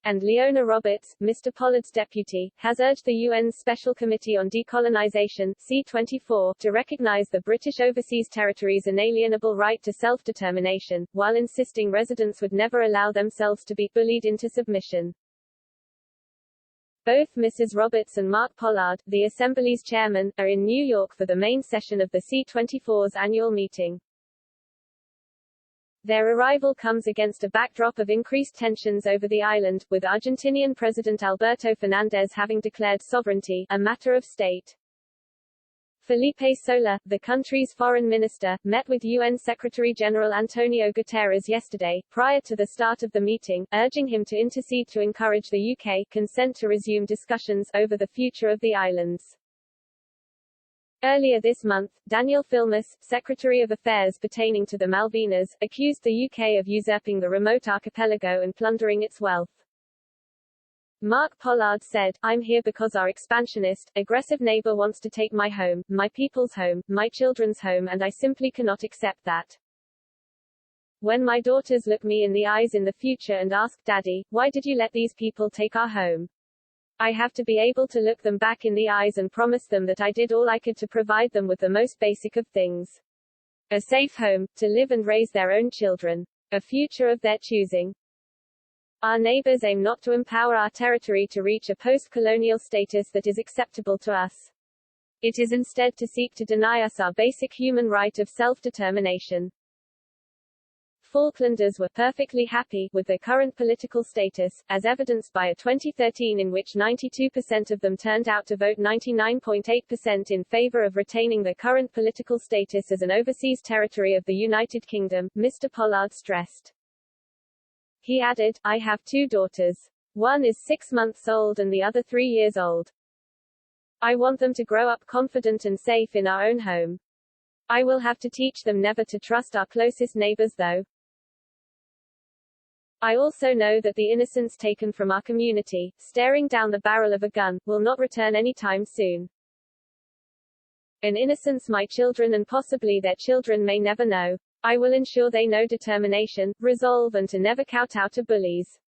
And Leona Roberts, Mr. Pollard's deputy, has urged the UN's Special Committee on Decolonization (C24) to recognize the British Overseas Territories' inalienable right to self-determination, while insisting residents would never allow themselves to be bullied into submission. Both Mrs. Roberts and Mark Pollard, the Assembly's chairman, are in New York for the main session of the C24's annual meeting. Their arrival comes against a backdrop of increased tensions over the island, with Argentinian President Alberto Fernández having declared sovereignty a matter of state. Felipe Solá, the country's foreign minister, met with UN Secretary-General Antonio Guterres yesterday, prior to the start of the meeting, urging him to intercede to encourage the UK consent to resume discussions over the future of the islands. Earlier this month, Daniel Filmus, Secretary of Affairs pertaining to the Malvinas, accused the UK of usurping the remote archipelago and plundering its wealth. Mark Pollard said, "I'm here because our expansionist, aggressive neighbor wants to take my home, my people's home, my children's home, and I simply cannot accept that. When my daughters look me in the eyes in the future and ask, Daddy, why did you let these people take our home? I have to be able to look them back in the eyes and promise them that I did all I could to provide them with the most basic of things. A safe home, to live and raise their own children. A future of their choosing. Our neighbors aim not to empower our territory to reach a post-colonial status that is acceptable to us. It is instead to seek to deny us our basic human right of self-determination." Falklanders were perfectly happy with their current political status, as evidenced by a 2013 in which 92% of them turned out to vote 99.8% in favor of retaining their current political status as an overseas territory of the United Kingdom, Mr. Pollard stressed. He added, "I have two daughters. One is 6 months old and the other 3 years old. I want them to grow up confident and safe in our own home. I will have to teach them never to trust our closest neighbors though. I also know that the innocence taken from our community, staring down the barrel of a gun, will not return anytime soon. An innocence my children and possibly their children may never know. I will ensure they know determination, resolve and to never kowtow to bullies.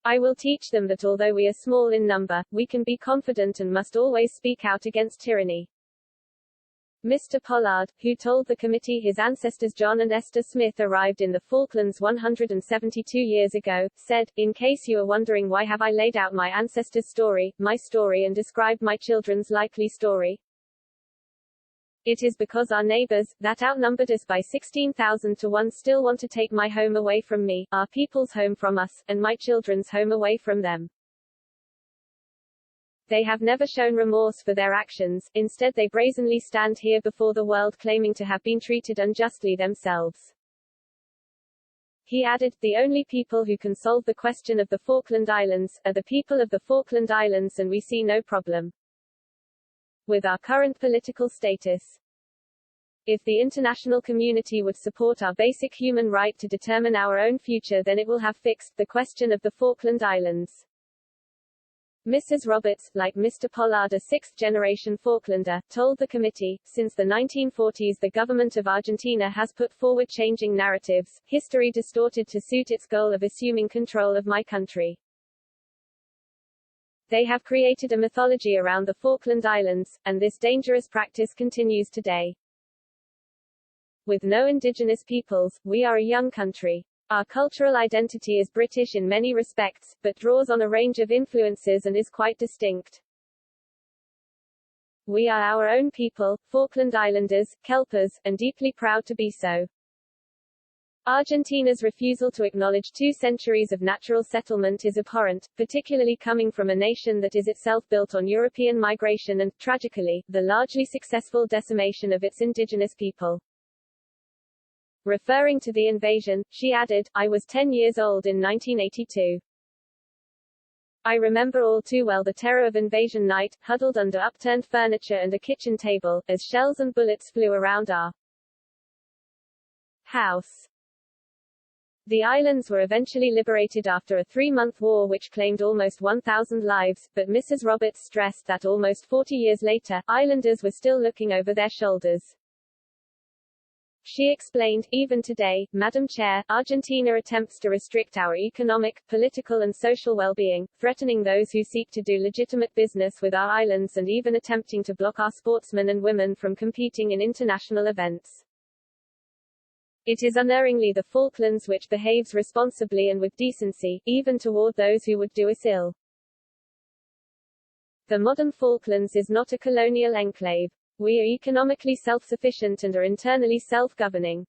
I will teach them that although we are small in number, we can be confident and must always speak out against tyranny." Mr. Pollard, who told the committee his ancestors John and Esther Smith arrived in the Falklands 172 years ago, said, "In case you are wondering why have I laid out my ancestors' story, my story and described my children's likely story? It is because our neighbors, that outnumbered us by 16,000 to 1 still want to take my home away from me, our people's home from us, and my children's home away from them. They have never shown remorse for their actions, instead they brazenly stand here before the world claiming to have been treated unjustly themselves." He added, "The only people who can solve the question of the Falkland Islands, are the people of the Falkland Islands and we see no problem with our current political status. If the international community would support our basic human right to determine our own future then it will have fixed the question of the Falkland Islands." Mrs. Roberts, like Mr. Pollard, a sixth-generation Falklander, told the committee, "Since the 1940s the government of Argentina has put forward changing narratives, history distorted to suit its goal of assuming control of my country. They have created a mythology around the Falkland Islands, and this dangerous practice continues today. With no indigenous peoples, we are a young country. Our cultural identity is British in many respects, but draws on a range of influences and is quite distinct. We are our own people, Falkland Islanders, Kelpers, and deeply proud to be so. Argentina's refusal to acknowledge 2 centuries of natural settlement is abhorrent, particularly coming from a nation that is itself built on European migration and, tragically, the largely successful decimation of its indigenous people." Referring to the invasion, she added, "I was 10 years old in 1982. I remember all too well the terror of invasion night, huddled under upturned furniture and a kitchen table, as shells and bullets flew around our house." The islands were eventually liberated after a 3-month war which claimed almost 1,000 lives, but Mrs. Roberts stressed that almost 40 years later, islanders were still looking over their shoulders. She explained, even today, Madam Chair, Argentina attempts to restrict our economic, political and social well-being, threatening those who seek to do legitimate business with our islands and even attempting to block our sportsmen and women from competing in international events. It is unerringly the Falklands which behaves responsibly and with decency, even toward those who would do us ill. The modern Falklands is not a colonial enclave. We are economically self-sufficient and are internally self-governing.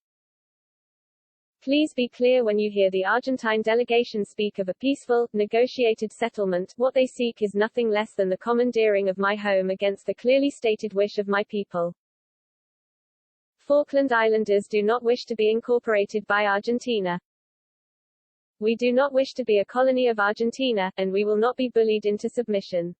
Please be clear when you hear the Argentine delegation speak of a peaceful, negotiated settlement. What they seek is nothing less than the commandeering of my home against the clearly stated wish of my people. Falkland Islanders do not wish to be incorporated by Argentina. We do not wish to be a colony of Argentina, and we will not be bullied into submission.